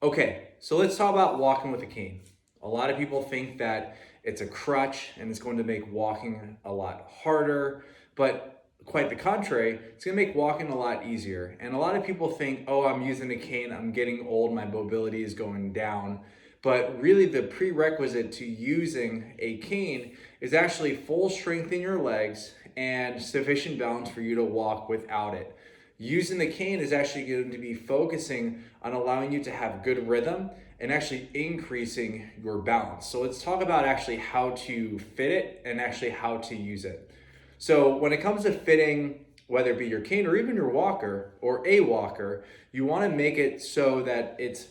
Okay, so let's talk about walking with a cane. A lot of people think that it's a crutch and it's going to make walking a lot harder, but quite the contrary, it's going to make walking a lot easier. And a lot of people think, oh, I'm using a cane, I'm getting old, my mobility is going down. But really, the prerequisite to using a cane is actually full strength in your legs and sufficient balance for you to walk without it. Using the cane is actually going to be focusing on allowing you to have good rhythm and actually increasing your balance. So let's talk about actually how to fit it and actually how to use it. So when it comes to fitting, whether it be your cane or even your walker or a walker, you want to make it so that it's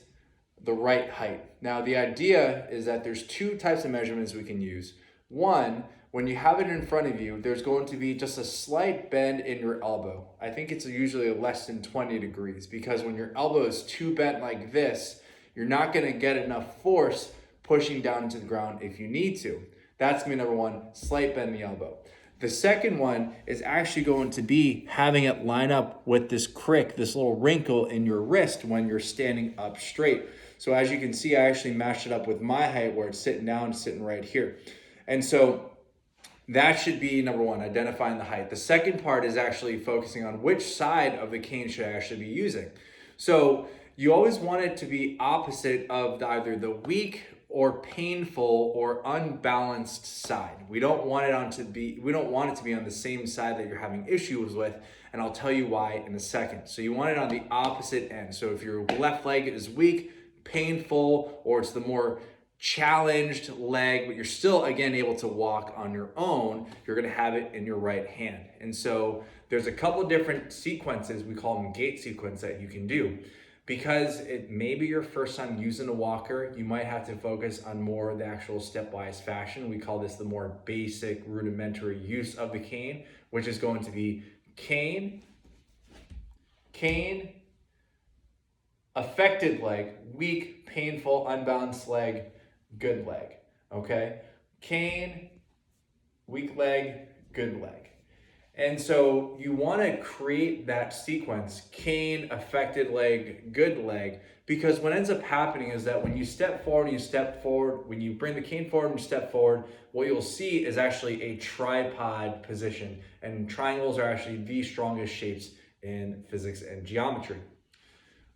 the right height. Now, the idea is that there's two types of measurements we can use. One, when you have it in front of you, there's going to be just a slight bend in your elbow. I think it's usually less than 20 degrees because when your elbow is too bent like this, you're not going to get enough force pushing down into the ground if you need to. That's gonna be number one, slight bend in the elbow. The second one is actually going to be having it line up with this crick, this little wrinkle in your wrist when you're standing up straight. So as you can see, I actually matched it up with my height where it's sitting down, sitting right here. And so that should be number one, identifying the height. The second part is actually focusing on which side of the cane should I actually be using. So you always want it to be opposite of either the weak or painful or unbalanced side. We don't want it to be on the same side that you're having issues with, and I'll tell you why in a second. So you want it on the opposite end. So if your left leg is weak, painful, or it's the more challenged leg, but you're still again able to walk on your own, you're going to have it in your right hand. And so there's a couple of different sequences, we call them gait sequence, that you can do. Because it may be your first time using a walker, you might have to focus on more of the actual stepwise fashion. We call this the more basic rudimentary use of the cane, which is going to be cane, cane, affected leg, weak, painful, unbalanced leg, good leg, okay? Cane, weak leg, good leg. And so you want to create that sequence, cane, affected leg, good leg, because what ends up happening is that when you step forward, when you bring the cane forward and step forward, what you'll see is actually a tripod position. And triangles are actually the strongest shapes in physics and geometry.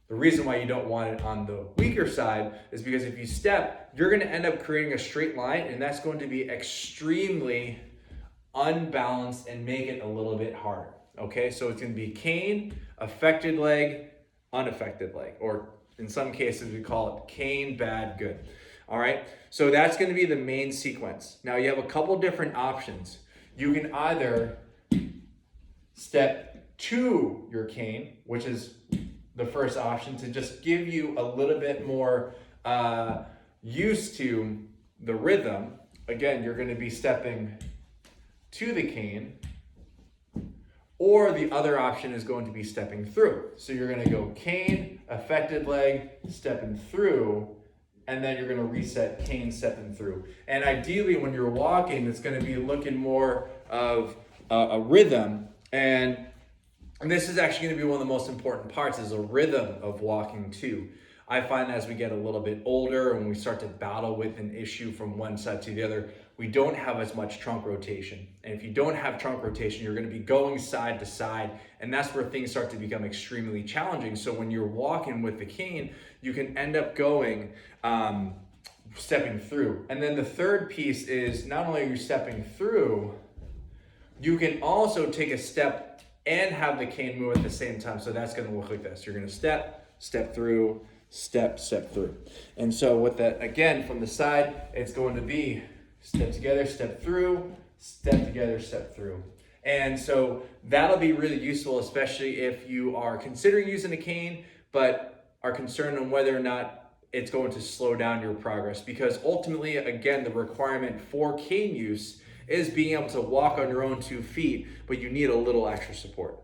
The reason why you don't want it on the weaker side is because if you step, you're going to end up creating a straight line, and that's going to be extremely unbalanced and make it a little bit harder. Okay, so it's going to be cane, affected leg, unaffected leg, or in some cases we call it cane, bad, good. All right, so that's going to be the main sequence. Now you have a couple different options. You can either step to your cane, which is the first option, to just give you a little bit more used to the rhythm. Again, you're going to be stepping to the cane, or the other option is going to be stepping through. So you're going to go cane, affected leg, stepping through, and then you're going to reset cane, stepping through. And ideally when you're walking, it's going to be looking more of a rhythm, and this is actually going to be one of the most important parts, is a rhythm of walking too. I find as we get a little bit older and we start to battle with an issue from one side to the other, we don't have as much trunk rotation. And if you don't have trunk rotation, you're going to be going side to side, and that's where things start to become extremely challenging. So when you're walking with the cane, you can end up going stepping through. And then the third piece is not only are you stepping through, you can also take a step and have the cane move at the same time. So that's going to look like this. You're going to step through, step through. And so with that, again, from the side, it's going to be step together, step through, step together, step through. And so that'll be really useful, especially if you are considering using a cane, but are concerned on whether or not it's going to slow down your progress. Because ultimately, again, the requirement for cane use is being able to walk on your own 2 feet, but you need a little extra support.